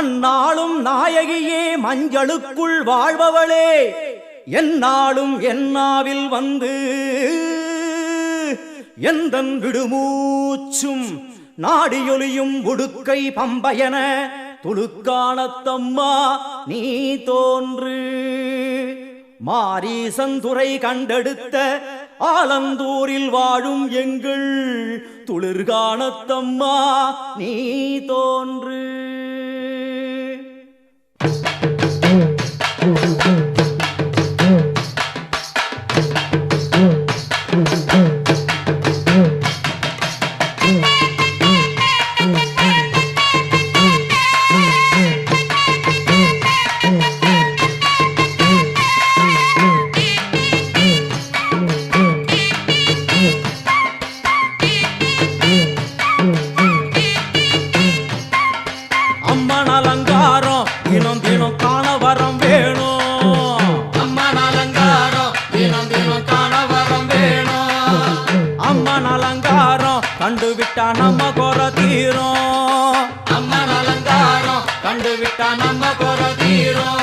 மண்ணாளும் நாயகியே மஞ்சளுக்குள் வாழ்பவளே என்னாலும் என்னாவில் வந்து எந்தன் விடுமூச்சும் நாடியொலியும் உடுக்கை பம்பயன துளுக்கானத்தம்மா நீ தோன்று மாரீசந்துரை கண்டெடுத்த ஆலந்தூரில் வாழும் எங்கள் துளிர்கானத்தம்மா நீ தோன்று கண்டுவிட்டா நம்ம குறை தீரும் அம்மன் அலங்காரம் கண்டுவிட்டா நம்ம குறை தீரும்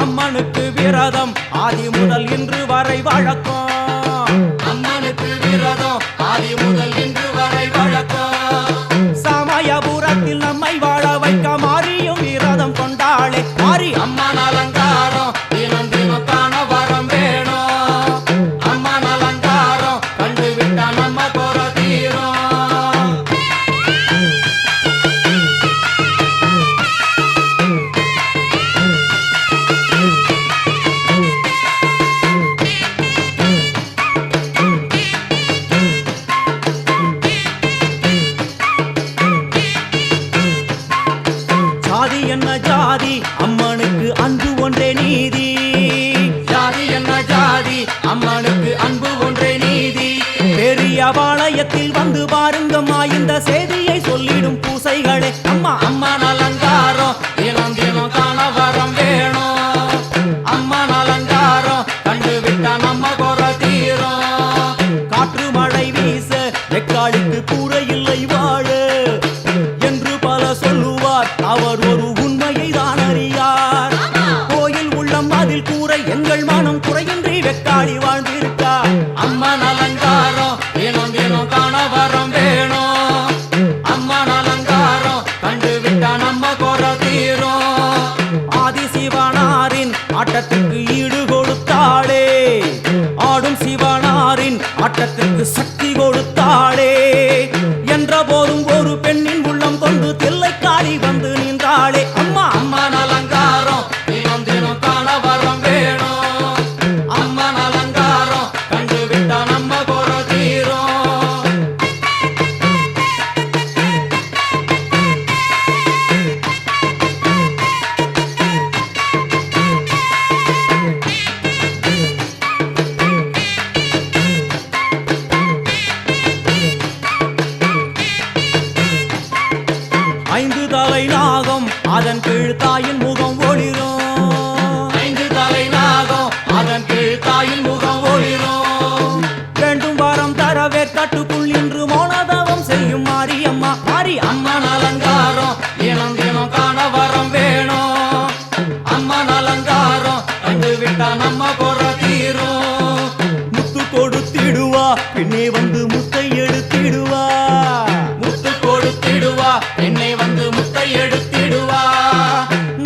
அம்மனுக்கு விரதம் ஆதி முதல் இன்று வரை வழக்கம் அம்மனுக்கு விரதம் ஆதி முதல் இன்று வரை வழக்கம் சமயபுரத்தில் நம்மை வாழ வைக்க மாறியும் விரதம் கொண்டாளே மாறி அம்மன் அலங்காரம் தினம் தினம் காண வரம் வேணும் அம்மன் அலங்காரம் கண்டுவிட்டா நம்ம குறை என்ன ஜாதி அம்மனுக்கு அன்பு ஒன்றே நீதி ஜாதி என்ன ஜாதி அம்மனுக்கு அன்பு ஒன்றே நீதி பெரிய பாளையத்தில் வந்து பாருங்கம்மா இந்த செய்தியை சொல்லிடும் பூசைகளே அம்மா அம்மன் அலங்காரம் தினம் தினம் காண வரம் வேணும் அம்மன் அலங்காரம் கண்டுவிட்டா நம்ம குறை தீரும் காற்று மழை வீச வெக்காளிக்கு கூரை இல்லை வாழ என்று பல சொல்லுவார் அவர் ஒரு உண்மையை தான் அறியார் கோயில் உள்ளம் அதில் கூரை எங்கள் மனம் குறையின்றி வெக்காளி வாழ்ந்திருக்கா அம்மன் அலங்காரம் தினம் தினம் காண வரம் வேணும் அம்மன் அலங்காரம் கண்டுவிட்டா நம்ம குறை தீரும் ஆதி சிவனாரின் ஆட்டத்திற்கு ஈடு கொடுத்தாளே ஆடும் சிவனாரின் ஆட்டத்திற்கு சக்தி கொடுத்தாளே என்ற போதும் ஒரு பெண்ணின் உள்ளம் கொண்டு தில்லைக்காளி வந்து நின்றாளே அம்மா அம்மன் அலங்காரம் தினம் தினம் காண வரம் வேணும் அம்மன் அலங்காரம் கண்டுவிட்டா நம்ம குறை தீரும் ஐந்து தலை நாகம் அதன் கீழ் தாயின் முகம் ஒளிரும் ஐந்து தலை நாகம் அதன் கீழ் தாயின் முகம் ஒளிரும் வேண்டும் வாரம் தரவே கட்டுக்குள் இன்று மௌனதவம் செய்யும் மாரியம்மா மாரி அம்மன் அலங்காரம் தினம் தினம் காண வரம் வேணும் அம்மன் அலங்காரம் கண்டுவிட்டா நம்ம குறை தீரும் முத்து கொடுத்திடுவா பின்னே வந்து முத்தை எடுத்திடுவா முத்து கொடுத்திடுவா என்னை வந்து முத்தை எடுத்திடுவா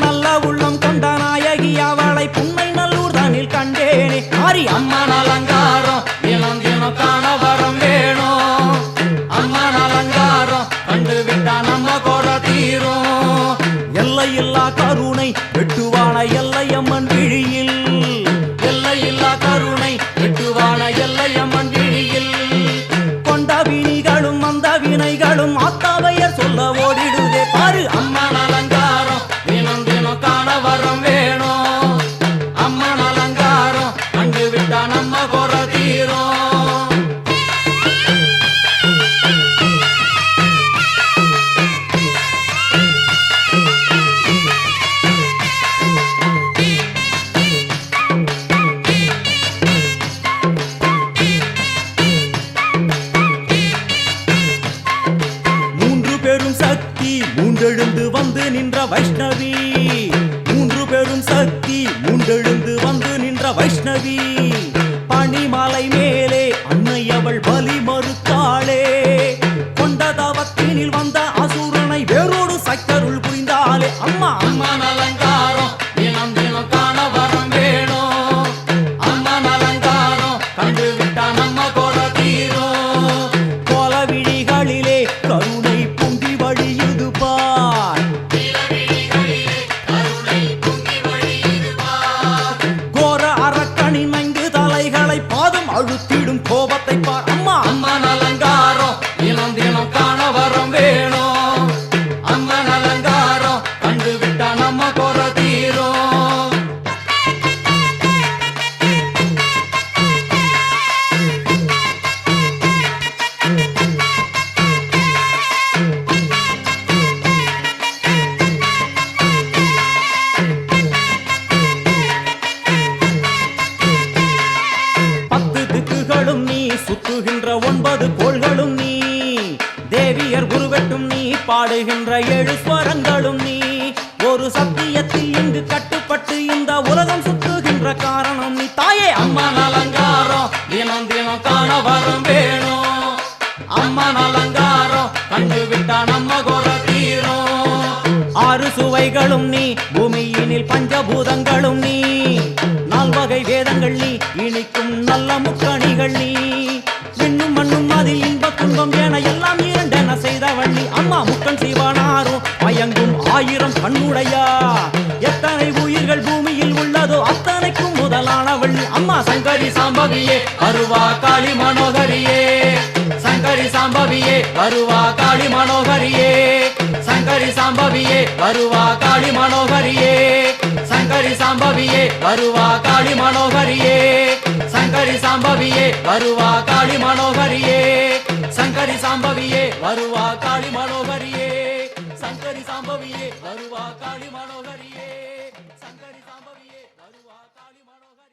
நல்ல உள்ளம் கொண்ட நாயகி அவளை புன்னை நல்லூர் தானில் கண்டேனே மாறி அம்மன் அலங்காரம் தினம் தினம் காண வரம் வேணும் மூண்டெழுந்து வந்து நின்ற வைஷ்ணவி, மூன்று பெரும் சக்தி மூண்டெழுந்து வந்து நின்ற வைஷ்ணவி. பனிமலை மேலே அன்னை அவள் பலி மறுத்தாளே, கொண்ட தவத்தினில் வந்த அசுரனை வேரோடு சக்கருள் புரிந்தாளே. அம்மா அம்மன் அலங்காரம் தினம் தினம் காண வரம் வேணும். அம்மன் அலங்காரம் கண்டு விட்டா நம்ம கொட தீரும். கோல விழிகளிலே கருணை பொங்கி வழியுது பார், கோர அரக்கனின் 5 தலைகளை பாதம் அழுத்திடும் கோபத்தை பார். அம்மா அம்மன் அலங்காரம் தினம் தினம் காண வரம் வேணும். அம்மன் அலங்காரம் கண்டு விட்டா நம்ம கொட தீரும். பத்து திக்குகளும் நீ, சுத்துகின்ற 9 கோள்களும் நீ, தேவியர் குருவெட்டும் நீ, பாடுகின்ற 7 ஸ்வரங்களும் நீ. ஒரு சத்தியத்தில் இங்கு கட்டுப்பட்டு இந்த உலகம் சுத்துகின்ற காரணம் நீ தாயே. அம்மன் அலங்காரம் தினம் தினம் காண வரம் வேணும். அம்மன் அலங்காரம் கண்டு விட்டா நம்ம கொட தீரும். 6 சுவைகளும் நீ, பூமியினில் பஞ்சபூதங்களும் நீ, 4 வகை வேதங்கள் நீ, இனிக்கும் நல்ல முக்கணிகள் நீ. விண்ணும் மண்ணும் அதில் இன்ப துன்பம் என எல்லாம் இரண்டென செய்தவள் நீ. அம்மா முக்கன் சிவனாரும் மயங்கும் 1000 கண்ணுடையா, எத்தனை உயிர்கள் பூமியில் உள்ளதோ அத்தனைக்கும் முதலானவள் நீ. அம்மா சங்கரி சாம்பவியே அருவா காளி மனோகரியே. சங்கரி சாம்பவியே அருவா காளி மனோகரியே. சங்கரி சாம்பவியே அருவா காளி மனோகரியே. சங்கரி சாம்பவியே அருவா காளி மனோகரியே. சங்கரி சாம்பவியே அருவா காளி மனோகரியே. சங்கரி சாம்பவியே அருவா காளி மனோகரியே. சங்கரி சாம்பவியே அருவா காளி மனோகரியே. சங்கரி சாம்பவியே அருவா காளி மனோகரியே.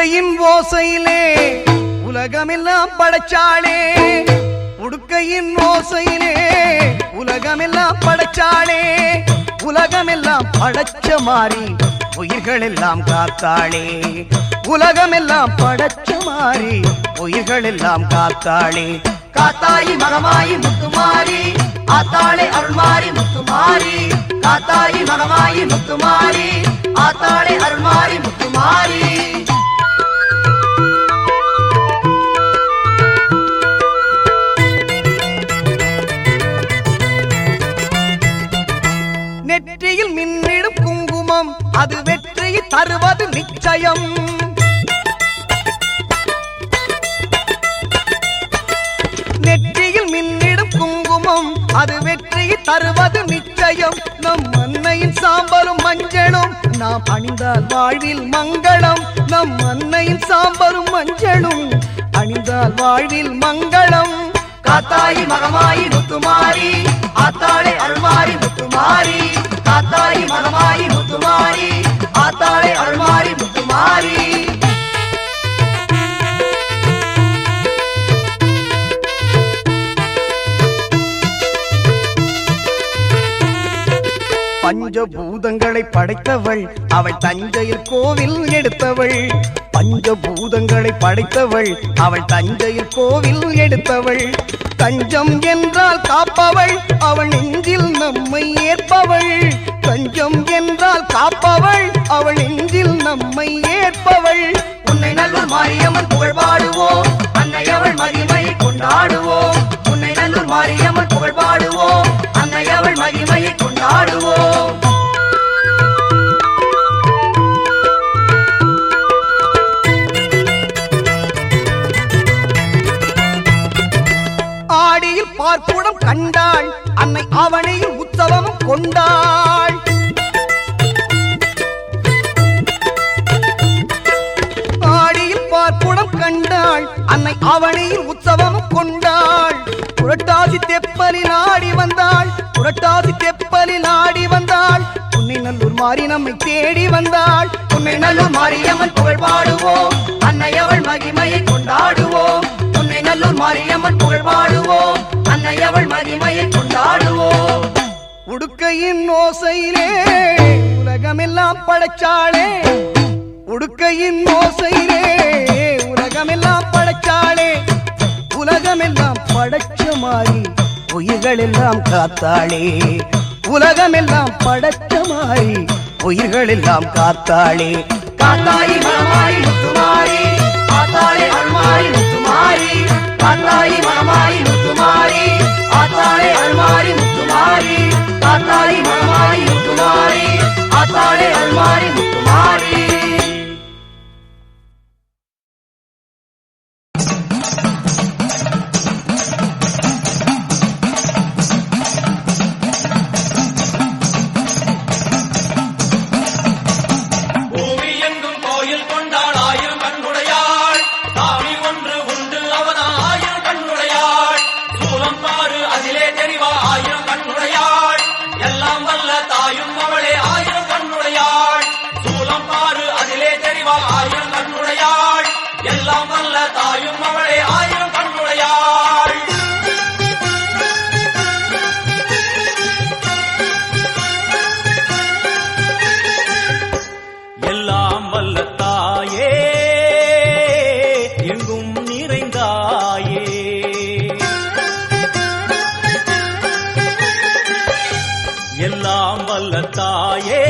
உடுக்கையின் ஓசையிலே உலகமெல்லாம் படைச்சாளே, உடுக்கையின் ஓசையிலே உலகமெல்லாம் படைச்சாளே, உலகமெல்லாம் படைச்ச மாறி உயிர்கள் எல்லாம் காத்தாளே, உலகமெல்லாம் படைச்ச மாறி உயிர்கள் எல்லாம் காத்தாளே. காத்தாயி மகமாயி முத்துமாரி ஆத்தாளே அருள்மாரி முத்துமாரி, காத்தாயி மகமாயி முத்துமாரி ஆத்தாளே அருள்மாரி முத்துமாரி. நெற்றியில் மின்னிடும் குங்குமம் அது வெற்றியை தருவது நிச்சயம், நெற்றியில் மின்னிடும் குங்குமம் அது வெற்றியை தருவது நிச்சயம். நம் அன்னையின் சாம்பரும் மஞ்சளும் நாம் அணிந்தால் வாழ்வில் மங்களம், நம் அன்னையின் சாம்பரும் மஞ்சளும் அணிந்தால் வாழ்வில் மங்களம். காத்தாயி மகமாயி முத்துமாரி ஆத்தாளே அருள்மாரி முத்துமாரி, காத்தாயி மகமாயி முத்துமாரி ஆத்தாளே அருள்மாரி முத்துமாரி. பஞ்சபூதங்களை படைத்தவள் அவள் தஞ்சையில் கோவில் எடுத்தவள், பஞ்சபூதங்களை படைத்தவள் அவள் தஞ்சையில் கோவில் எடுத்தவள். தஞ்சம் என்றால் காப்பவள் அவள் நெஞ்சில் நம்மை ஏற்பவள், தஞ்சம் என்றால் காப்பவள் அவள் நெஞ்சில் நம்மை ஏற்பவள். உன்னை நல்லூர் மாரியம்மன் புகழ் பாடுவோம், அன்னை அவள் மகிமையை கொண்டாடுவோம், உன்னை நல்லூர் மாரியம்மன் புகழ் பாடுவோம், அன்னை அவள் மகிமையை கொண்டாடுவோம். ஆடியில் பார்ப்புடம் கண்டாள் அன்னை அவனையில் உற்சவம் கொண்டாள், ஆடியில் பார்ப்புடம் கண்டாள் அன்னை அவனையில் உற்சவம் கொண்டாள். புரட்டாசி தெப்பலில் ஆடி வந்தாள், புரட்டாசி தெப்பலில் ஆடி வந்தாள், உன்னை நல்லூர் மாறி நம்மை தேடி வந்தாள். உன்னை நல்லூர் மாரியம்மன் புகழ் பாடுவோம், அன்னை அவள் மகிமையை கொண்டாடுவோம், உன்னை நல்லூர் மாரியம்மன் புகழ் பாடுவோம், அன்னை அவள் மகிமையை கொண்டாடுவோம். உடுக்கையின் ஓசையிலே உலகமெல்லாம் படைச்சாளே, உடுக்கையின் ஓசையிலே உலகமெல்லாம் படைச்சாளே, உலகமெல்லாம் படைச்ச மாறி உயிர்கள் எல்லாம் காத்தாளே, உலகமெல்லாம் படைச்ச மாறி உயிர்கள் எல்லாம் காத்தாளே. காத்தாயி மகமாயி முத்துமாரி ஆத்தாளே அருள்மாரி முத்துமாரி, காத்தாயி மகமாயி முத்துமாரி ஆத்தாளே அருள்மாரி முத்துமாரி, காத்தாயி மகமாயி முத்துமாரி ஆத்தாளே அருள்மாரி முத்துமாரி. எல்லாம் வல்ல தாயே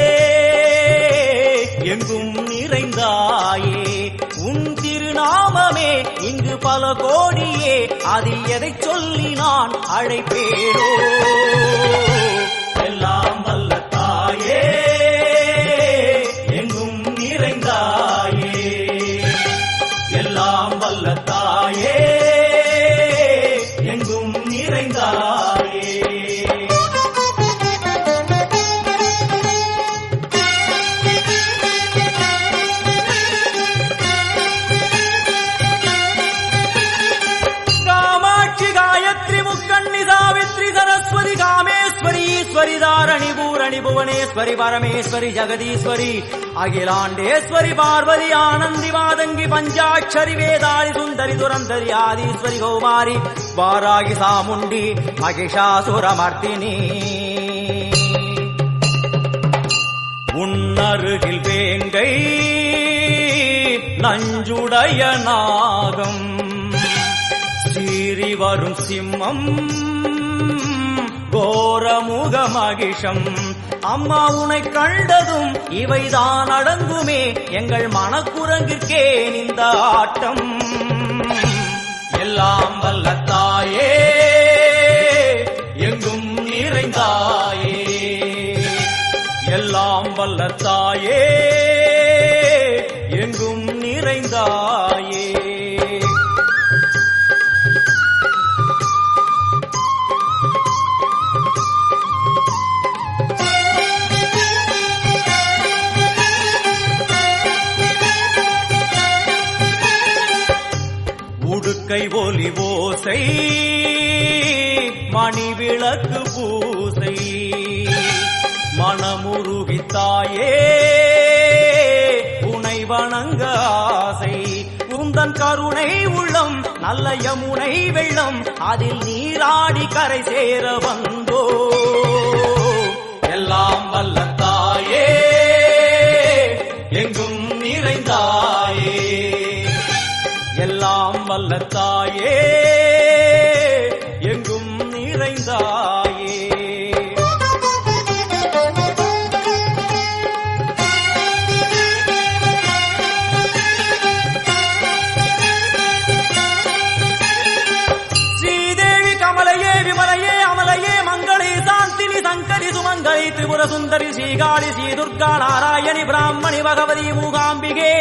எங்கும் நிறைந்தாயே, உன் திருநாமமே இங்கு பல கோடியே, அதில் எதை சொல்லி நான் அழைப்பேனோ. எல்லாம் வல்ல தாயே எங்கும் நிறைந்தாயே, எல்லாம் வல்ல தாயே எங்கும் நிறைந்தாயே. காமேஸ்வரி தாரணி பூரணி புவனேஸ்வரி பரமேஸ்வரி ஜெகதீஸ்வரி அகிலாண்டேஸ்வரி பார்வதி ஆனந்தி மாதங்கி பஞ்சாட்சரி வேதாளி சுந்தரி துரந்தரி ஆதீஸ்வரி கௌமாரி வாராகி சாமுண்டி மகிஷாசுரமர்த்தினி உன்னருகில் வேங்கை நஞ்சுடைய நாகம் சீறி வரும் சிம்மம் கோரமுக மகிஷம் அம்மா உனை கண்டதும் இவைதான் அடங்குமே எங்கள் மனக்குரங்கிற்கே இந்த ஆட்டம் எல்லாம் வல்ல தாயே எங்கும் நிறைந்தாயே எல்லாம் வல்ல தாயே எங்கும் நிறைந்தாயே உடுக்கை ஒலி ஓசை மணி விளக்கு பூசை மனமுருகித்தாயே உனை வணங்க ஆசை உந்தன் கருணை உள்ளம் நல்ல யமுனை வெள்ளம் அதில் நீராடி கரை சேர வந்தோ எல்லாம் வல்ல தாயே எங்கும் நிறைந்தாயே எல்லாம் வல்ல தாயே எங்கும் நிறைந்தாயே சுமங்கலி திரிபுர சுந்தரி ஸ்ரீகாளி ஸ்ரீ துர்கா நாராயணி பிராமணி பகவதி மூகாம்பிகே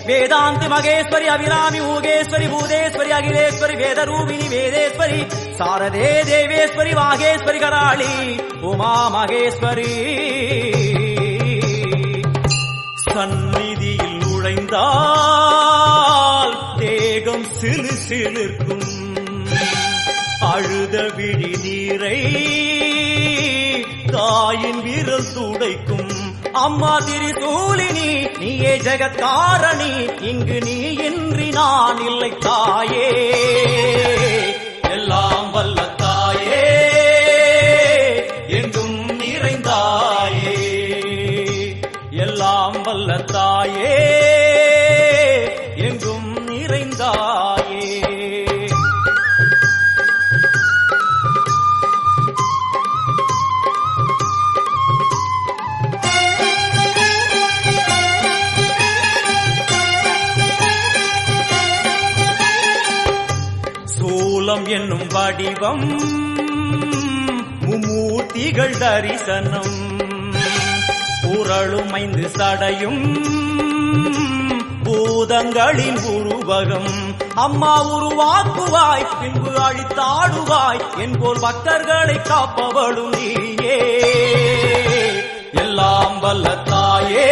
வேதாந்தி மகேஸ்வரி அபிராமி மூகேஸ்வரி பூதேஸ்வரி அகிலேஸ்வரி வேதரூபிணி வேதேஸ்வரி சாரதே தேவேஸ்வரி வாகேஸ்வரி கராளி உமா மகேஸ்வரி சந்நிதியில் நுழைந்தால் தேகம் சிலு சிலிர்க்கும் அழுத விழி நீரை தாயின் விரல் துடைக்கும் அம்மா திரிசூலினி நீயே ஜெகத்காரணி இங்கு நீ இன்றி நான் இல்லை தாயே எல்லாம் வல்ல தாயே எங்கும் நிறைந்தாயே எல்லாம் வல்ல தாயே எங்கும் நிறைந்தாயே என்னும் வடிவம் மும்மூர்த்திகள் தரிசனம் புரளும் 5 சடையும் பூதங்களின் உருவகம் அம்மா உருவாக்குவாய் பின்பு அழித்தாடுவாய் என்போல் பக்தர்களை காப்பவளும் நீயே எல்லாம் வல்ல தாயே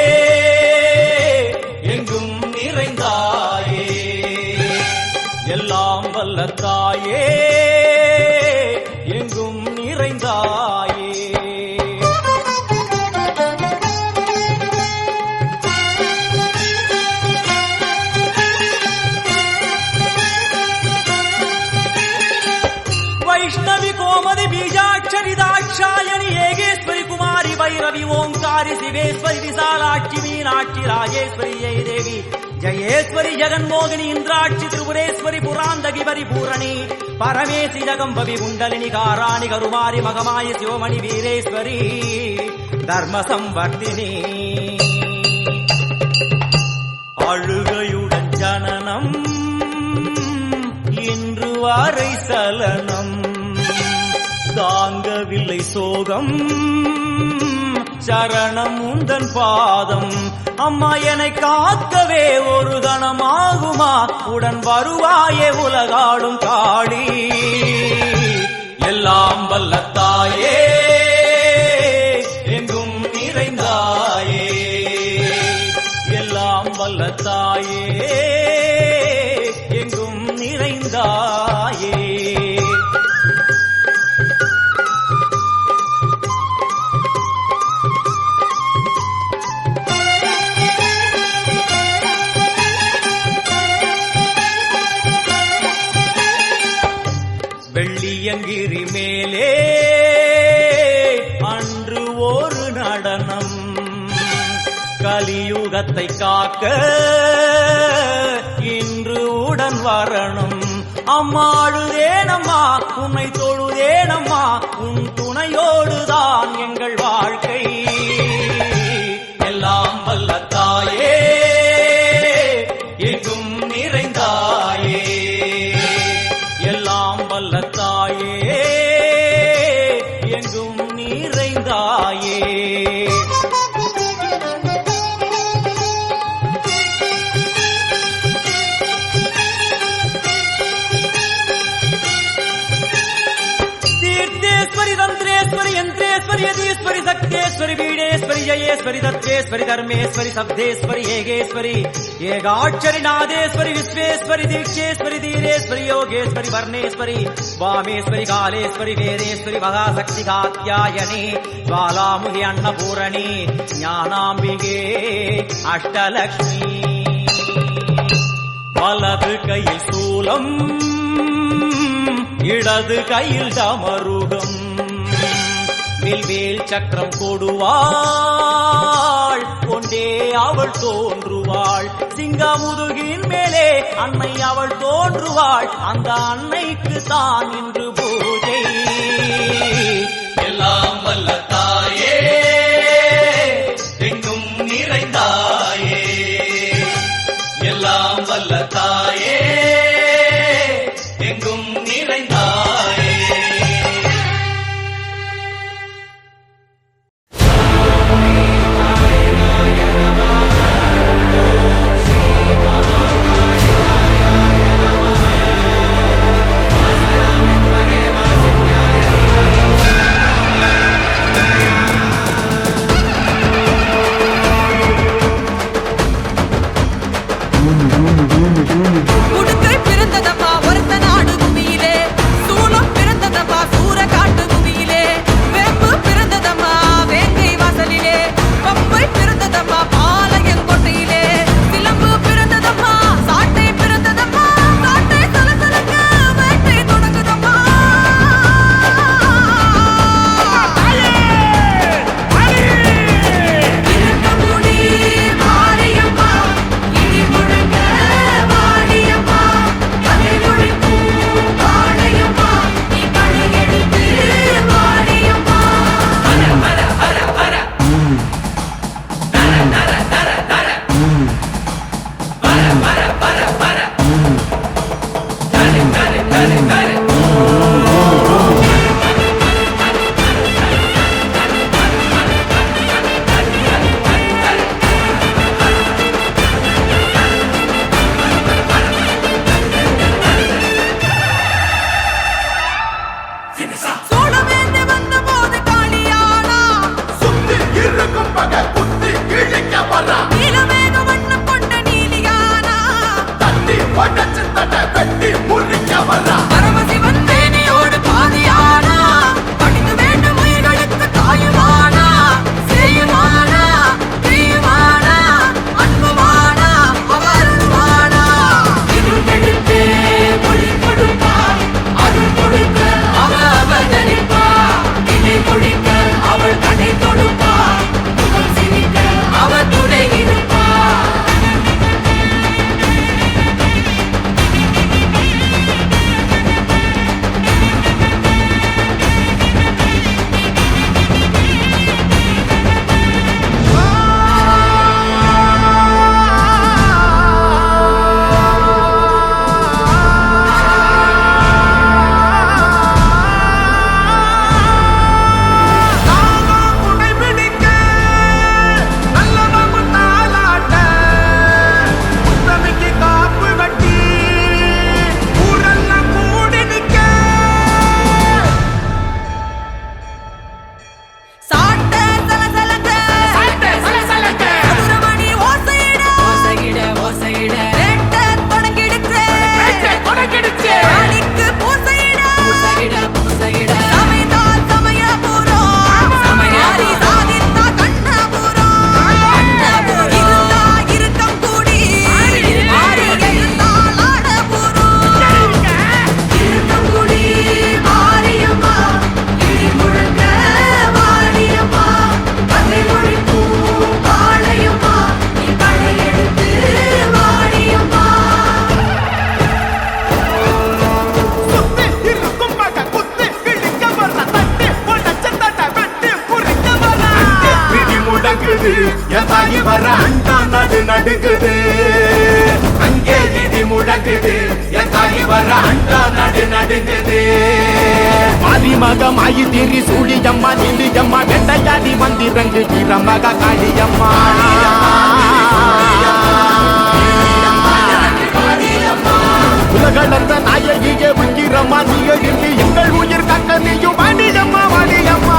எங்கும் நிறைந்தாயே எல்லாம் வல்ல தாயே எங்கும் நிறைந்தாயே வைஷ்ணவி கோமதி பீஜாட்சரி தாட்சாயணி ஏகேஸ்வரி குமாரி பைரவி ஓங்காரி சிவேஸ்வரி விசாலாட்சி மீனாட்சி ராஜேஸ்வரி ஜெய தேவி ஜயேஸ்வரி ஜெகன்மோகினி இந்திராட்சி திரிபுரேஸ்வரி புராந்தகி பரிபூரணி பரமேசி ஜகம்பவி குண்டலினி காராணி கருமாரி மகமாயி சிவமணி வீரேஸ்வரி தர்ம சம்வர்த்தினி அழுகையுடன் ஜனனம் இன்று வரை சலனம் தாங்கவில்லை சோகம் சரணம் உந்தன் பாதம் அம்மா என்னை காக்கவே ஒரு கணமாகுமா உடன் வருவாயே உலகாடும் காளி எல்லாம் வல்ல தாயே எங்கும் நிறைந்தாயே எல்லாம் வல்ல தாயே எங்கும் நிறைந்தாயே கலியுகத்தை காக்க இன்று உடன் வரணும். அம்மா அழுதேனம்மா உன்னை தொழுதேனம்மா உன் துணையோடுதான் எங்கள் வாழ்க்கை. எல்லாம் வல்ல தாயே எங்கும் நிறைந்தாயே, எல்லாம் வல்ல தாயே எங்கும் நிறைந்தாயே. தீர்த்தேஸ்வரி தந்திரேஸ்வரி யந்திரேஸ்வரி யதீஸ்வரி சக்தேஸ்வரி வீடேஸ்வரி ஜயேஸ்வரி தத்வேஸ்வரி தர்மேஸ்வரி சப்தேஸ்வரி ஏகேஸ்வரி ஏகாட்சரி நாதேஸ்வரி விஸ்வேஸ்வரி தீட்சேஸ்வரி தீரேஸ்வரி யோகேஸ்வரி வர்ணேஸ்வரி வாமேஸ்வரி காலேஸ்வரி வேதேஸ்வரி மகாசக்தி காத்யாயனி ஜ்வாலாமுகி அன்னபூரணி ஞானாம்பிகே அஷ்டலக்ஷ்மி. வலது கையில் சூலம் இடது கையில் டமருகம் வில்வேல் சக்கரம் கொடுவாள் கொண்டே அவள் தோன்றுவாள். சிங்கமுதுகின் மேலே அன்னை அவள் தோன்றுவாள். அந்த அன்னைக்கு தான் இன்று பூஜை. எல்லாம் வல்ல தாயே எங்கும் நிறைந்தாயே, எல்லாம் வல்ல தாயே எங்கும் நிறைந்தாயே. Namaha என் தாயி வர அண்டா நடு நடுங்குது அங்கே இடி முழங்குது என் தாயி வர அண்டா நடு நடுங்குது மாரிமக மாயி திரி சூழியம்மா நீலியம்மா வெண்டையாடி வந்திரங்கு வீரமக காளியம்மா உலகளந்த நாயகியே உக்கிரம்மா நீ எழுப்பி எங்கள் உயிர் கக்க நீயும் வாணியம்மா வாணியம்மா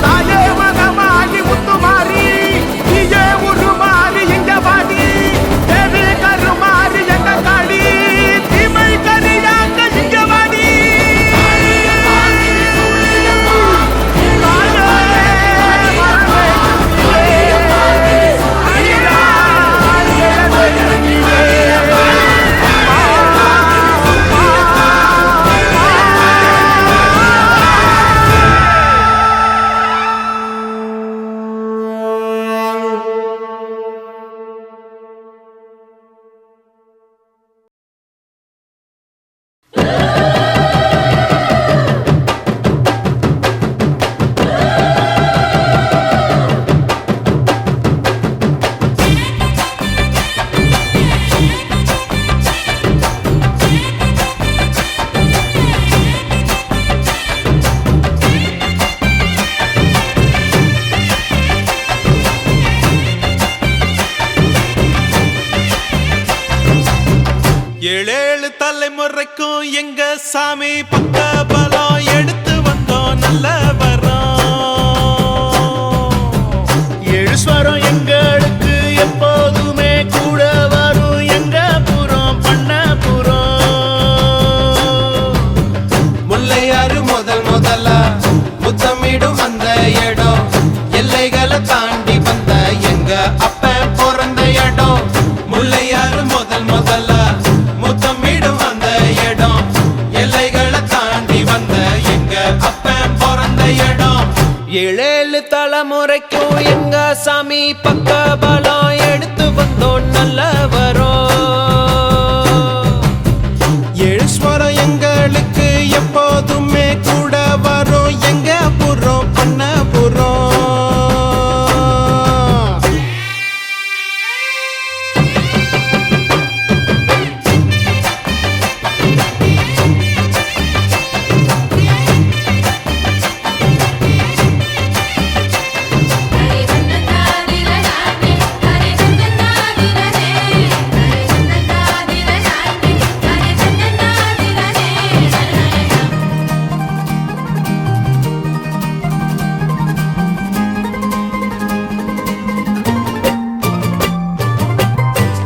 தாயே மகமாகி முத்துமாரி நீயே உருமாறி இங்க வாடி தேவி கருமாறி எங்க காடி தீமை கரியாங்க இங்க வாடி ஏழேழு தலைமுறைக்கும் எங்க சாமி பக்க பலம் எடுத்து வந்தோம் நல்ல வரோம் ஏழு ஸ்வரம் எங்களுக்கு எப்போதுமே கூட வரும் எங்க புறம் பண்ண புறம் முல்லையாறு முதலா முத்தமிடும் அந்த இடம் எல்லைகளை தாண்டி வந்த எங்க அப்ப பிறந்த இடம் முல்லையாறு முதலா முத்தமிடும் அந்த இடம் எல்லைகளை தாண்டி வந்த எங்க அப்ப பிறந்த இடம் ஏழேழு தலைமுறைக்கும் எங்க சாமி பக்க பலம் எடுத்து வந்தோம் நல்ல வரோம் ஏழு ஸ்வரம் எங்களுக்கு எப்போதுமே கூட வரும் எங்க புறம் பண்ண புறம்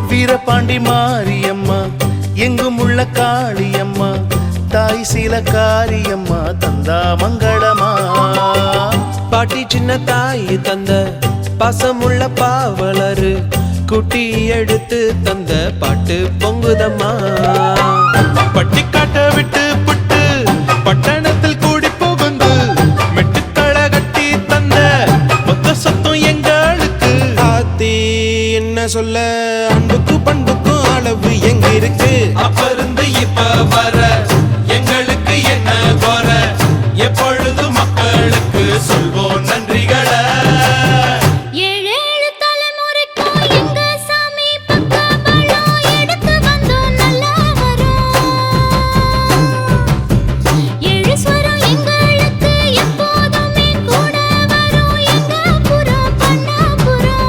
வீரபாண்டி மாரியம்மா எங்கும் உள்ள காளியம்மா தாய் சீல காரியம்மா தந்தா மங்களமா பாட்டி சின்ன தாய் தந்த பாசமுள்ள பாவலரு குட்டி எடுத்து தந்த பாட்டு பொங்குதம்மா பட்டிக்காட்ட விட்டு புட்டு பட்டணத்தில் கூடி புகுந்து மெட்டுக்கள கட்டி தந்த மொத்த சொத்தம் எங்களுக்கு ஆத்தி என்ன சொல்ல அன்புக்கு பண்புக்கும் அளவு எங்க இருக்கு அப்ப இருந்து இப்ப வர எங்களுக்கு என்ன குற எப்பொழுது மக்களுக்கு சொல்வோம் நன்றிகளை ஏழேழு தலைமுறைக்கும் எங்க சாமி பக்க பலம் எடுத்து வந்தோம் நல்லா வரோம் ஏழு ஸ்வரம் எங்களுக்கு எப்போதுமே கூட வரும் எங்க புறம் பண்ண புறம்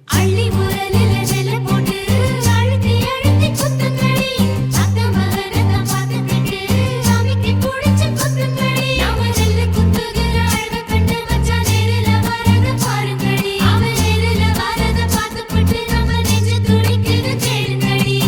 அள்ளி முரலில நெல்ல போட்டு அழுத்தி அழுத்தி குத்துங்கடி அத்த மகனத பார்த்துக்கிட்டு சாமிக்கு புடிச்சு குத்துங்கடி அவன் நெல்ல குத்துகிற அழக கண்டு மச்சான் நேரில வரத பாருங்கடி அவன் நேரில வரத பார்த்துப்பட்டு நம்ம நெஞ்சு துடிக்குது கேளுங்கடி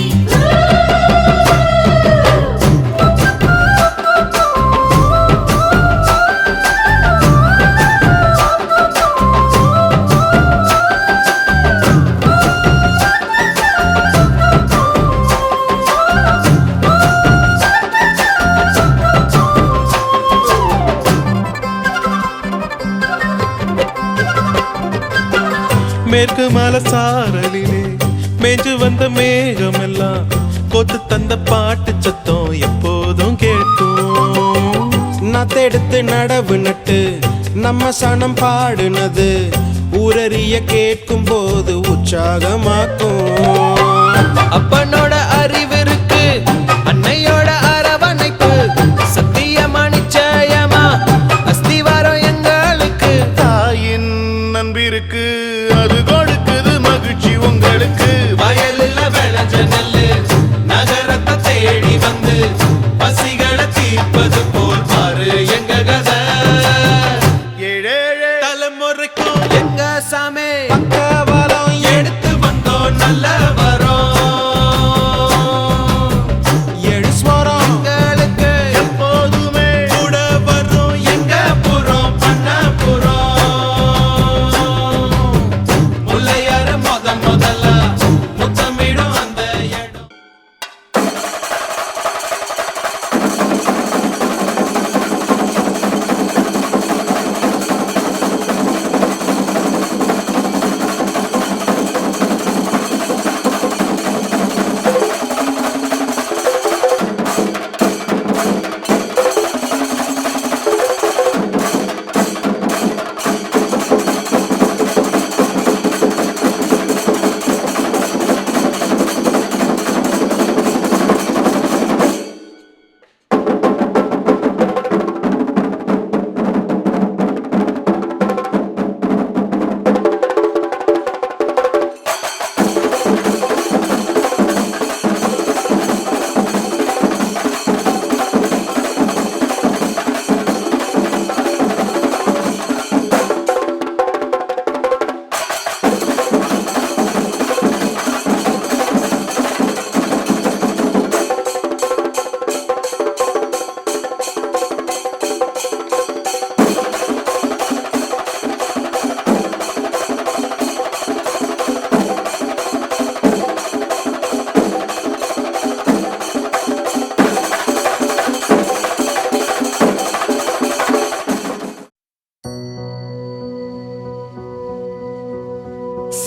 மேற்கு மலை சாரலிலே மேஞ்சு வந்த மேகம் எல்லாம் கொத்து தந்த பாட்டு சத்தம் எப்போதும் கேட்கும். நத்தெடுத்து நடவு நட்டு நம்ம சனம் பாடுனது ஊரறிய கேட்கும் போது உற்சாகமாக்கும். அப்பனோட அறிவிருக்கு அன்னையோட அரவணைப்பு சத்தியமா நிச்சயமா அஸ்திவாரம் எங்களுக்கு. தாயின் நண்பிருக்கு அது கொடுக்குது மகிழ்ச்சி உங்களுக்கு. வயலில் விளைஞ்ச நெல்லு நகரத்தை தேடி வந்து பசிகளை தீர்ப்பது போல் பாரு எங்க கதை. ஏழேழே தலைமுறைக்கும் எங்க சாமி பக்கவாலம் எடுத்து வந்தோம் நல்ல வரோம். ஏழு ஸ்வரம் எங்களுக்கு எப்போதுமே கூட வரும் எங்க புறம் பண்ணப்புறம். முல்லையார முதல்ல முத்தமிடும் அந்த இடம்.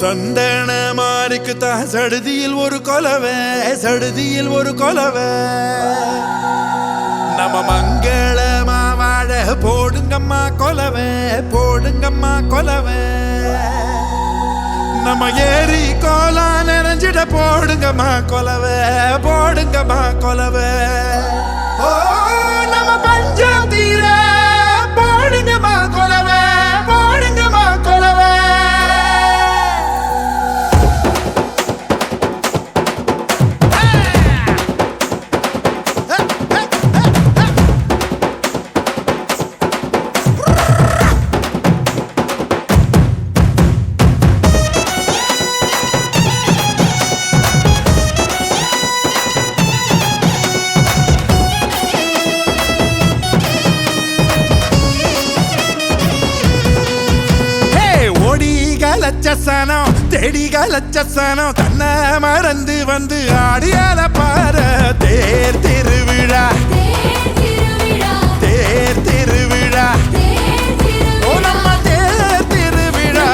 சந்தன மாறிக்கு தான் சடுதியில் ஒரு கொலவை, சடுதியில் ஒரு கொலவை. நம்ம மங்களமா வாழ போடுங்கம்மா கொலவை, போடுங்கம்மா கொலவை. நம்ம ஏரி கோலா நிறைஞ்சிட போடுங்கம்மா கொலவை, போடுங்கம்மா கொலவை. ஓ நம்ம பஞ்சம் தீர போடுங்கம்மா கொலவை, போடுங்கம்மா கொலவை. லட்சசனம் தேடி லட்சசனம் தன்னை மறந்து வந்து ஆடியால பாரு. தேர் திருவிழா, தேர் திருவிழா, ஓ நம்ம தேர் திருவிழா,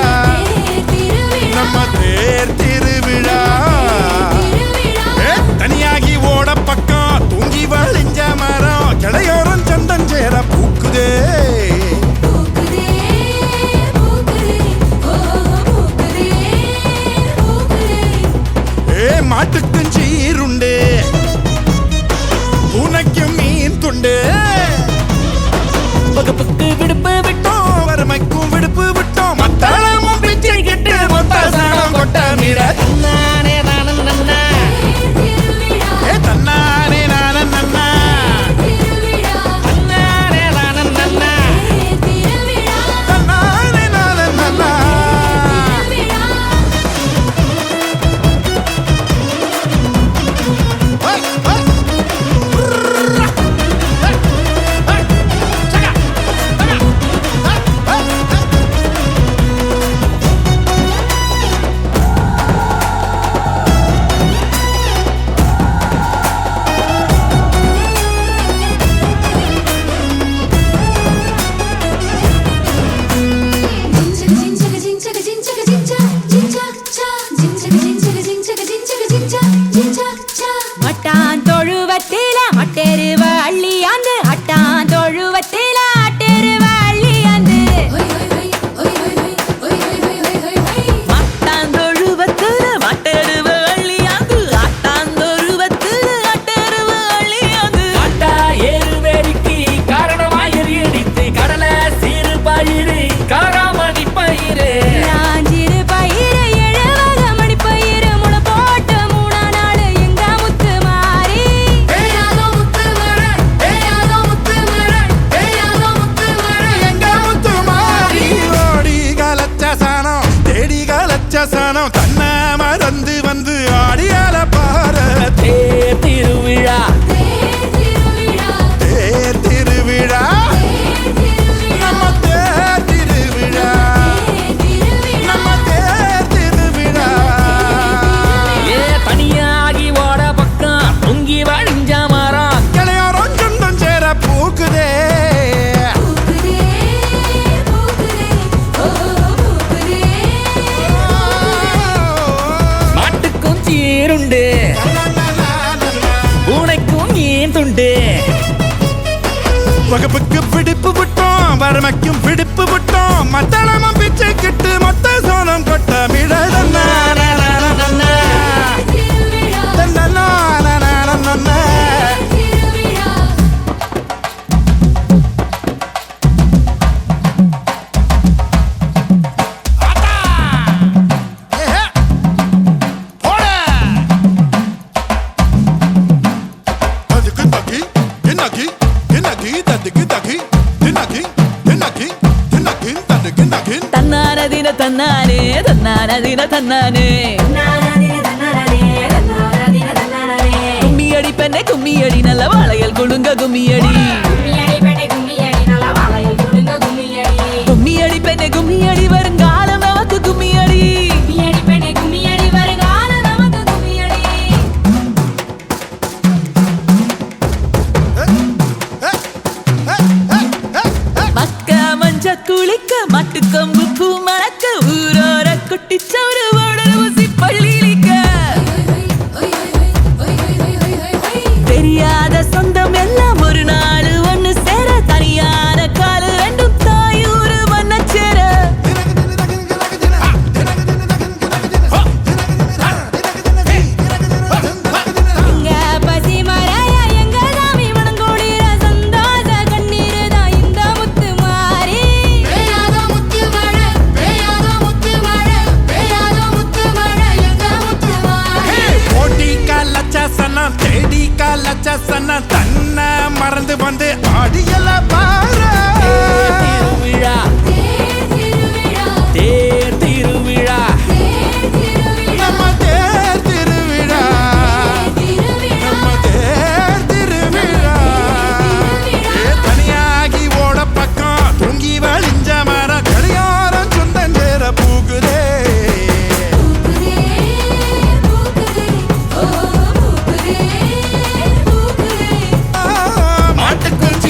நம்ம தேர் திருவிழா. தனியாகி ஓட பக்கம் தூங்கி வழிஞ்ச மரம் கிளையோரம் சந்தன் சேர பூக்குதே. மாட்டுக்கும் சீருண்டு உண்டு வகுப்புக்கு பிடிப்பு விட்டோம் வறுமைக்கும் பிடிப்பு விட்டோம் மத்தளமும் பிச்சை கிட்டு மொத்த சோனம் கொட்ட தன்னானதின தன்னானே தன்னானதின தன்னானே கும்மியடி பெண்ணே கும்மியடி நல்ல வாழையல் குழுங்க கும்மியடி கும்மியடி பெண்ணே கும்மியடி வருங்காலம் நமக்கு கும்மியடி மக்க மஞ்ச குளிக்க மட்டுக்கொம்பு பூ மணக்க ஊரோர குட்டி சவுறு ஓடர ஊசி பள்ளியிலிக்க தெரியாத சொந்தம் எல்லாம் ஒரு நாள் ஒண்ணு சேர தனியான காலு ரெண்டும் தாயூரு மண்ண சேர எங்க பசி மராயா எங்க சாமி மனங்கோடிர சந்தோஷ கண்ணீர் தான் இந்த முத்து மாறி பேயாத முத்து மழை பேயாத முத்து மழை பேயாத முத்து மழை எங்க முத்து மாறி போட்டி காலச்சசனம் தேடி காலச்சசனம் தன்ன மறந்து வந்து ஆடியல பாரு திருவிழா தேர் திருவிழா நம்ம தேர் திருவிழா நம்ம தேர் திருவிழா தனியாகி ஓட பக்கம் தூங்கி வழிஞ்ச மரம் கடியாரம் சொந்தஞ்சேர பூகுதே மாட்டுக்குள்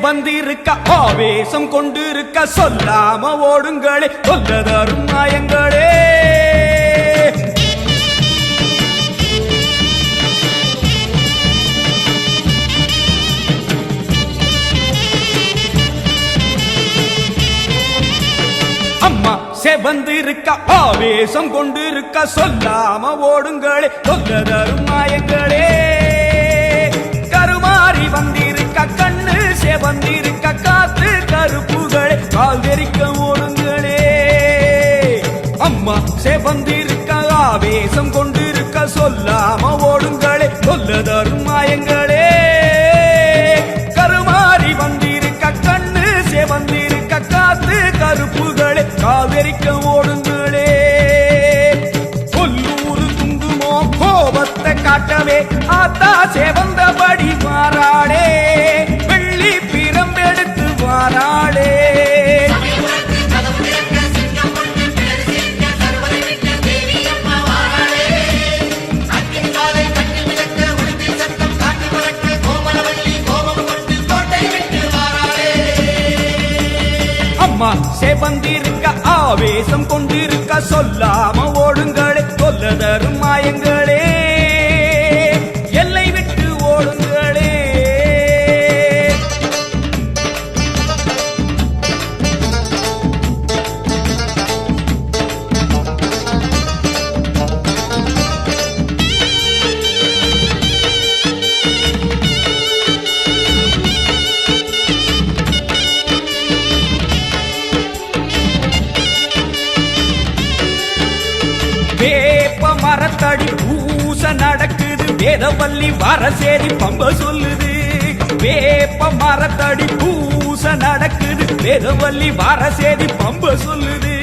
வந்திருக்க ஆவேசம் கொண்டிருக்க சொல்லாம ஓடுங்களே சொல்லதரும் மாயங்களே அம்மா செவந்திருக்க ஆவேசம் கொண்டிருக்க சொல்லாம ஓடுங்களே சொல்லதரும் மாயங்களே கருமாறி வந்திருக்க கண்ணு செவந்திருக்க காத்து கருப்புகளே கால் தெரிக்க ஓடுங்களே அம்மா செவந்திருக்க ஆவேசம் கொண்டிருக்க சொல்லாம ஓடுங்களே சொல்லதரும் மாயங்களே கருமாறி வந்திருக்க கண்ணு செவந்திருக்க காத்து கருப்புகளே காவிரிக்க ஓடுங்களே கொல்லூரு குங்குமோ கோபத்தை காட்டவே ஆத்தா செவந்தபடி மாறாளே வெள்ளி பிரம்பெடுத்து வாராளே அம்மா செவந்திருக்க ஆவேசம் கொண்டிருக்க சொல்லாம ஓடுங்களே சொல்லதரும் மாயங்களே எல்லை விட்டு ஓடுங்களே வேப்ப மரத்தடி பூச நடக்குது வேதவல்லி வரசேரி பம்ப சொல்லுது வேப்ப மரத்தடி பூச நடக்குது வேதவல்லி வரசேரி பம்ப சொல்லுது